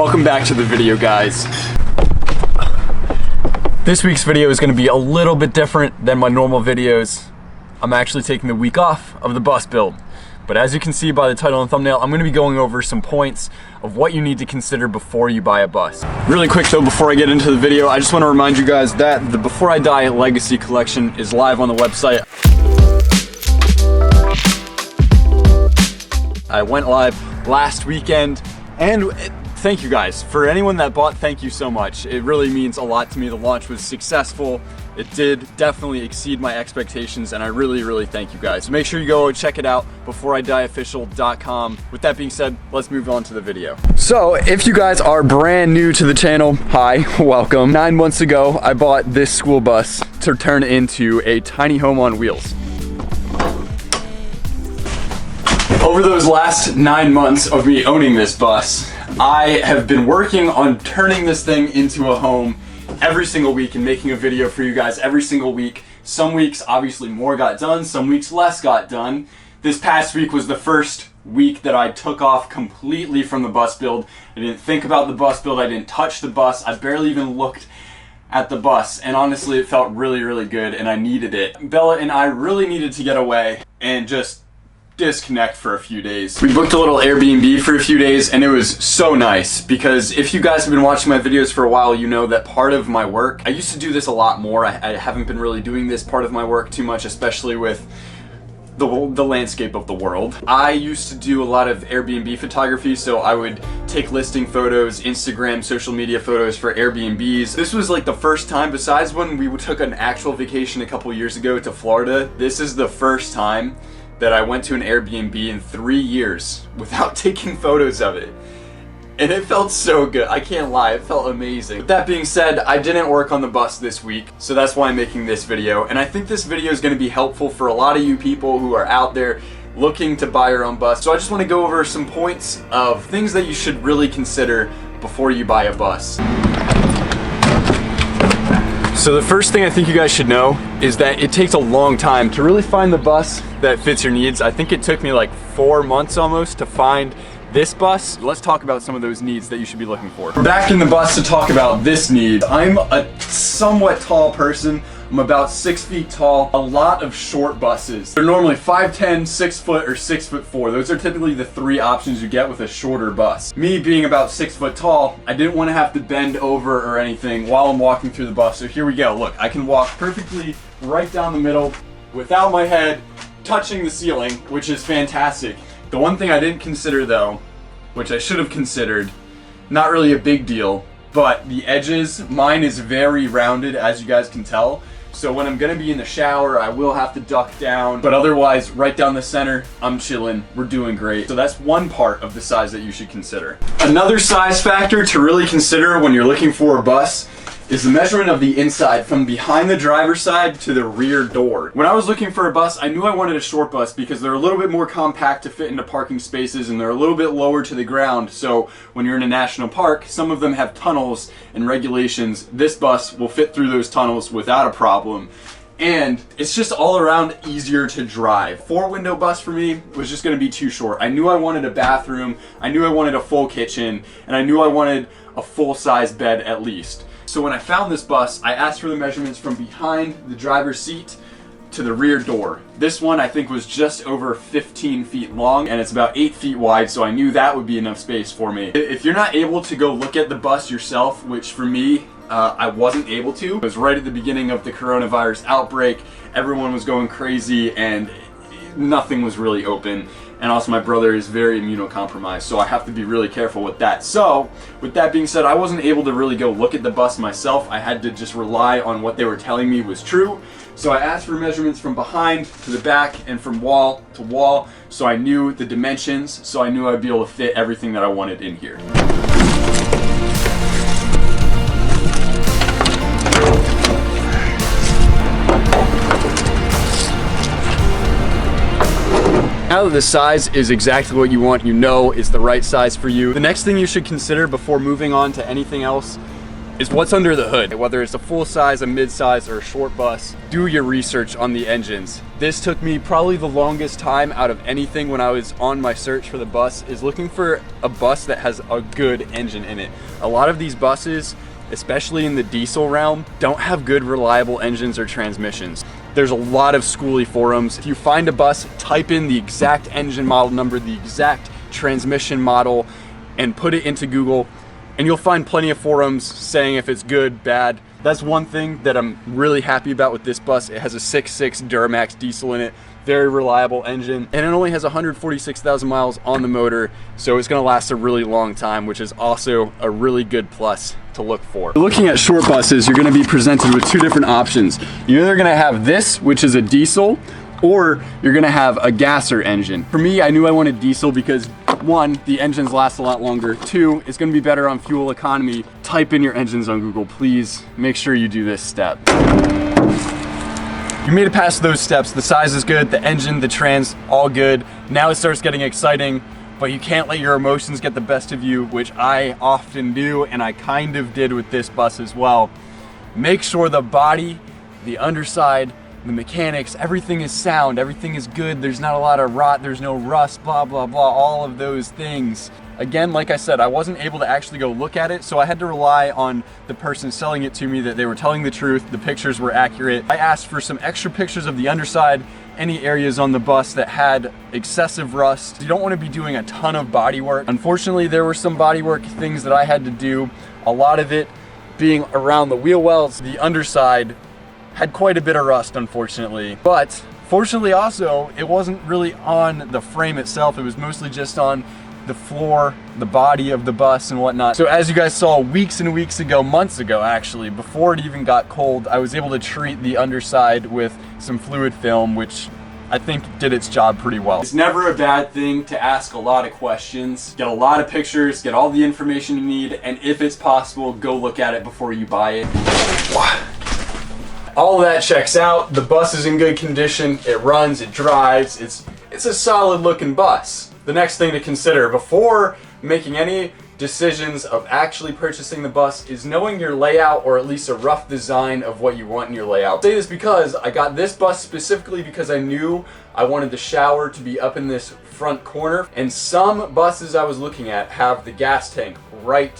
Welcome back to the video, guys. This week's video is going to be a little bit different than my normal videos. I'm actually taking the week off of the bus build. But as you can see by the title and thumbnail, I'm going to be going over some points of what you need to consider before you buy a bus. Really quick though, before I get into the video, I just want to remind you guys that the Before I Die Legacy Collection is live on the website. I went live last weekend, and thank you guys. For anyone that bought, thank you so much. It really means a lot to me. The launch was successful. It did definitely exceed my expectations, and I really thank you guys. Make sure you go check it out, beforeidieofficial.com. With that being said, let's move on to the video. So if you guys are brand new to the channel, hi, welcome. 9 months ago, I bought this school bus to turn into a tiny home on wheels. Over those last 9 months of me owning this bus, I have been working on turning this thing into a home every single week and making a video for you guys every single week. Some weeks, obviously, more got done. Some weeks, less got done. This past week was the first week that I took off completely from the bus build. I didn't think about the bus build. I didn't touch the bus. I barely even looked at the bus. And honestly, it felt really good, and I needed it. Bella and I really needed to get away and just disconnect for a few days. We booked a little Airbnb for a few days, and it was so nice because if you guys have been watching my videos for a while, you know that part of my work, I used to do this a lot more. I haven't been really doing this part of my work too much, especially with the landscape of the world. I used to do a lot of Airbnb photography, so I would take listing photos, Instagram, social media photos for Airbnbs. This was like the first time, besides when we took an actual vacation a couple years ago to Florida, this is the first time that I went to an Airbnb in 3 years without taking photos of it. And it felt so good. I can't lie, it felt amazing. With that being said, I didn't work on the bus this week, so that's why I'm making this video. And I think this video is gonna be helpful for a lot of you people who are out there looking to buy your own bus. So I just wanna go over some points of things that you should really consider before you buy a bus. So the first thing I think you guys should know is that it takes a long time to really find the bus that fits your needs. I think it took me like 4 months almost to find this bus. Let's talk about some of those needs that you should be looking for. We're back in the bus to talk about this need. I'm a somewhat tall person. I'm about 6 feet tall. A lot of short buses. They're normally 5'10", 6 foot, or 6'4". Those are typically the 3 options you get with a shorter bus. Me being about 6 foot tall, I didn't want to have to bend over or anything while I'm walking through the bus. So here we go. Look, I can walk perfectly right down the middle without my head touching the ceiling, which is fantastic. The one thing I didn't consider though, which I should have considered, not really a big deal, but the edges, mine is very rounded, as you guys can tell. So when I'm gonna be in the shower, I will have to duck down, but otherwise, right down the center, I'm chilling, we're doing great. So that's one part of the size that you should consider. Another size factor to really consider when you're looking for a bus is the measurement of the inside from behind the driver's side to the rear door. When I was looking for a bus, I knew I wanted a short bus because they're a little bit more compact to fit into parking spaces, and they're a little bit lower to the ground. So when you're in a national park, some of them have tunnels and regulations. This bus will fit through those tunnels without a problem. And it's just all around easier to drive. 4-window bus for me was just gonna be too short. I knew I wanted a bathroom, I knew I wanted a full kitchen, and I knew I wanted a full-size bed at least. So when I found this bus, I asked for the measurements from behind the driver's seat to the rear door. This one I think was just over 15 feet long, and it's about 8 feet wide, so I knew that would be enough space for me. If you're not able to go look at the bus yourself, which for me, I wasn't able to. It was right at the beginning of the coronavirus outbreak. Everyone was going crazy and nothing was really open. And also my brother is very immunocompromised, so I have to be really careful with that. So, with that being said, I wasn't able to really go look at the bus myself. I had to just rely on what they were telling me was true. So I asked for measurements from behind to the back and from wall to wall, so I knew the dimensions, so I knew I'd be able to fit everything that I wanted in here. Now that the size is exactly what you want, you know it's the right size for you. The next thing you should consider before moving on to anything else is what's under the hood. Whether it's a full size, a mid size, or a short bus, do your research on the engines. This took me probably the longest time out of anything when I was on my search for the bus, is looking for a bus that has a good engine in it. A lot of these buses, especially in the diesel realm, don't have good reliable engines or transmissions. There's a lot of skoolie forums. If you find a bus, type in the exact engine model number, the exact transmission model, and put it into Google, and you'll find plenty of forums saying if it's good, bad. That's one thing that I'm really happy about with this bus. It has a 6.6 Duramax diesel in it, very reliable engine, and it only has 146,000 miles on the motor, so it's gonna last a really long time, which is also a really good plus to look for. Looking at short buses, you're gonna be presented with two different options. You're either gonna have this, which is a diesel, or you're gonna have a gasser engine. For me, I knew I wanted diesel because one, the engines last a lot longer. Two, it's gonna be better on fuel economy. Type in your engines on Google, please. Make sure you do this step. You made it past those steps. The size is good, the engine, the trans, all good. Now it starts getting exciting, but you can't let your emotions get the best of you, which I often do, and I kind of did with this bus as well. Make sure the body, the underside, the mechanics, everything is sound, everything is good, there's not a lot of rot, there's no rust, blah, blah, blah, all of those things. Again, like I said, I wasn't able to actually go look at it, so I had to rely on the person selling it to me that they were telling the truth, the pictures were accurate. I asked for some extra pictures of the underside, any areas on the bus that had excessive rust. You don't want to be doing a ton of body work. Unfortunately, there were some body work things that I had to do, a lot of it being around the wheel wells. The underside had quite a bit of rust, unfortunately. But fortunately also, it wasn't really on the frame itself. It was mostly just on the floor, the body of the bus and whatnot. So as you guys saw weeks and weeks ago, months ago actually, before it even got cold, I was able to treat the underside with some fluid film, which I think did its job pretty well. It's never a bad thing to ask a lot of questions, get a lot of pictures, get all the information you need, and if it's possible, go look at it before you buy it. All of that checks out. The bus is in good condition. It runs, it drives. It's a solid looking bus. The next thing to consider before making any decisions of actually purchasing the bus is knowing your layout, or at least a rough design of what you want in your layout. I say this because I got this bus specifically because I knew I wanted the shower to be up in this front corner, and some buses I was looking at have the gas tank right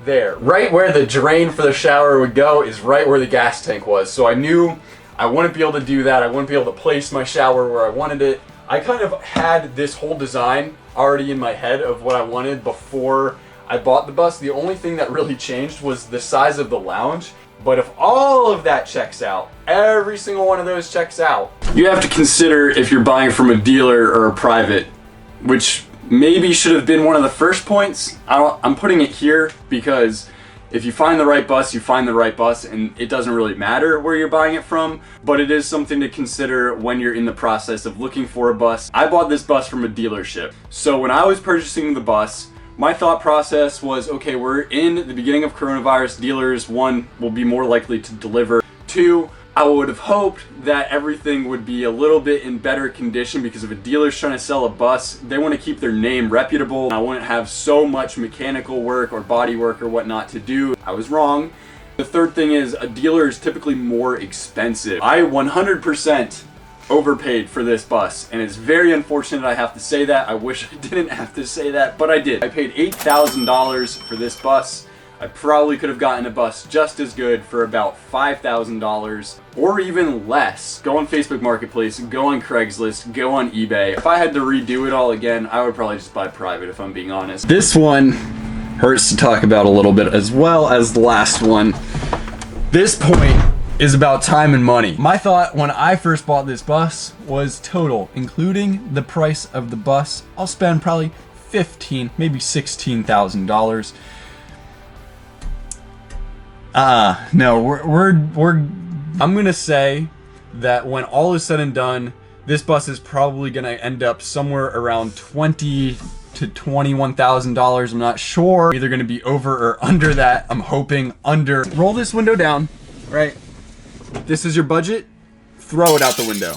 there. Right where the drain for the shower would go is right where the gas tank was. So I knew I wouldn't be able to do that. I wouldn't be able to place my shower where I wanted it. I kind of had this whole design already in my head of what I wanted before I bought the bus. The only thing that really changed was the size of the lounge. But if all of that checks out, every single one of those checks out, you have to consider if you're buying from a dealer or a private, which maybe should have been one of the first points. I'm putting it here because if you find the right bus, you find the right bus, and it doesn't really matter where you're buying it from, but it is something to consider when you're in the process of looking for a bus. I bought this bus from a dealership. So when I was purchasing the bus, my thought process was, okay, we're in the beginning of coronavirus. Dealers, one, will be more likely to deliver. Two, I would have hoped that everything would be a little bit in better condition, because if a dealer's trying to sell a bus, they want to keep their name reputable. I wouldn't have so much mechanical work or body work or whatnot to do. I was wrong. The third thing is a dealer is typically more expensive. I 100% overpaid for this bus, and it's very unfortunate I have to say that. I wish I didn't have to say that, but I did. I paid $8,000 for this bus. I probably could have gotten a bus just as good for about $5,000 or even less. Go on Facebook Marketplace, go on Craigslist, go on eBay. If I had to redo it all again, I would probably just buy private, if I'm being honest. This one hurts to talk about a little bit, as well as the last one. This point is about time and money. My thought when I first bought this bus was total, including the price of the bus, I'll spend probably $15,000, maybe $16,000. No, I'm gonna say that when all is said and done, this bus is probably gonna end up somewhere around $20,000 to $21,000. I'm not sure. Either gonna be over or under that. I'm hoping under. Roll this window down, right? This is your budget. Throw it out the window,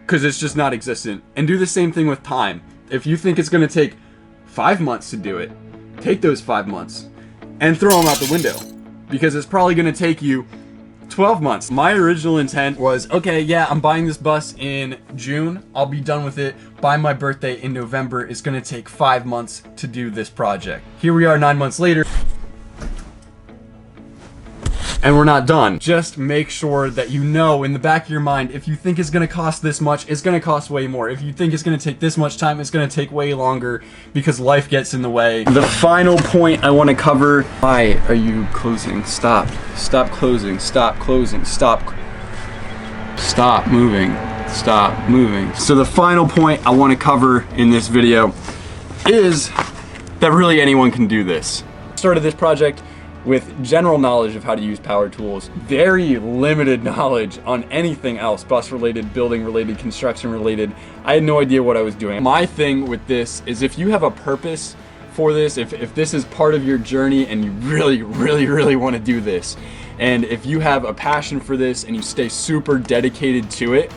because it's just not existent. And do the same thing with time. If you think it's gonna take 5 months to do it, take those 5 months and throw them out the window. because it's probably gonna take you 12 months. My original intent was, okay, yeah, I'm buying this bus in June. I'll be done with it by my birthday in November. It's gonna take 5 months to do this project. Here we are 9 months later, and we're not done. Just make sure that you know in the back of your mind, if you think it's gonna cost this much, it's gonna cost way more. If you think it's gonna take this much time, it's gonna take way longer, because life gets in the way. The final point I wanna cover, why are you closing? Stop. Stop closing. Stop closing. Stop. Stop moving. Stop moving. So the final point I wanna cover in this video is that really anyone can do this. I started this project with general knowledge of how to use power tools, very limited knowledge on anything else, bus related, building related, construction related. I had no idea what I was doing. My thing with this is, if you have a purpose for this, if this is part of your journey and you really want to do this, and if you have a passion for this and you stay super dedicated to it,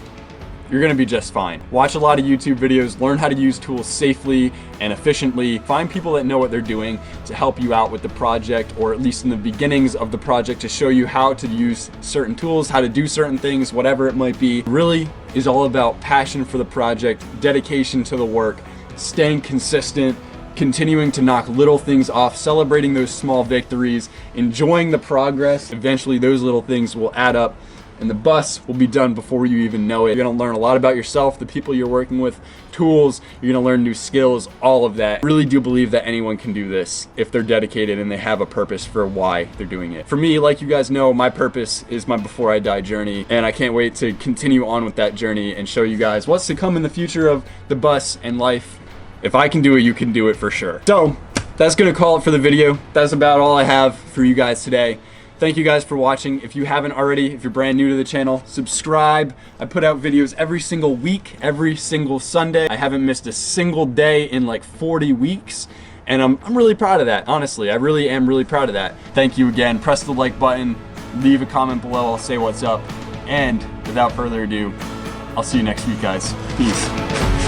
you're gonna be just fine. Watch a lot of YouTube videos, learn how to use tools safely and efficiently. Find people that know what they're doing to help you out with the project, or at least in the beginnings of the project, to show you how to use certain tools, how to do certain things, whatever it might be. It really is all about passion for the project, dedication to the work, staying consistent, continuing to knock little things off, celebrating those small victories, enjoying the progress. Eventually those little things will add up, and the bus will be done before you even know it. You're gonna learn a lot about yourself, the people you're working with, tools, you're gonna learn new skills, all of that. I really do believe that anyone can do this if they're dedicated and they have a purpose for why they're doing it. For me, like you guys know, my purpose is my before I die journey, and I can't wait to continue on with that journey and show you guys what's to come in the future of the bus and life. If I can do it, you can do it for sure. So that's gonna call it for the video. That's about all I have for you guys today. Thank you guys for watching. If you haven't already, if you're brand new to the channel, subscribe. I put out videos every single week, every single Sunday. I haven't missed a single day in like 40 weeks. And I'm really proud of that, honestly. I really am really proud of that. Thank you again. Press the like button, leave a comment below, I'll say what's up. And without further ado, I'll see you next week, guys. Peace.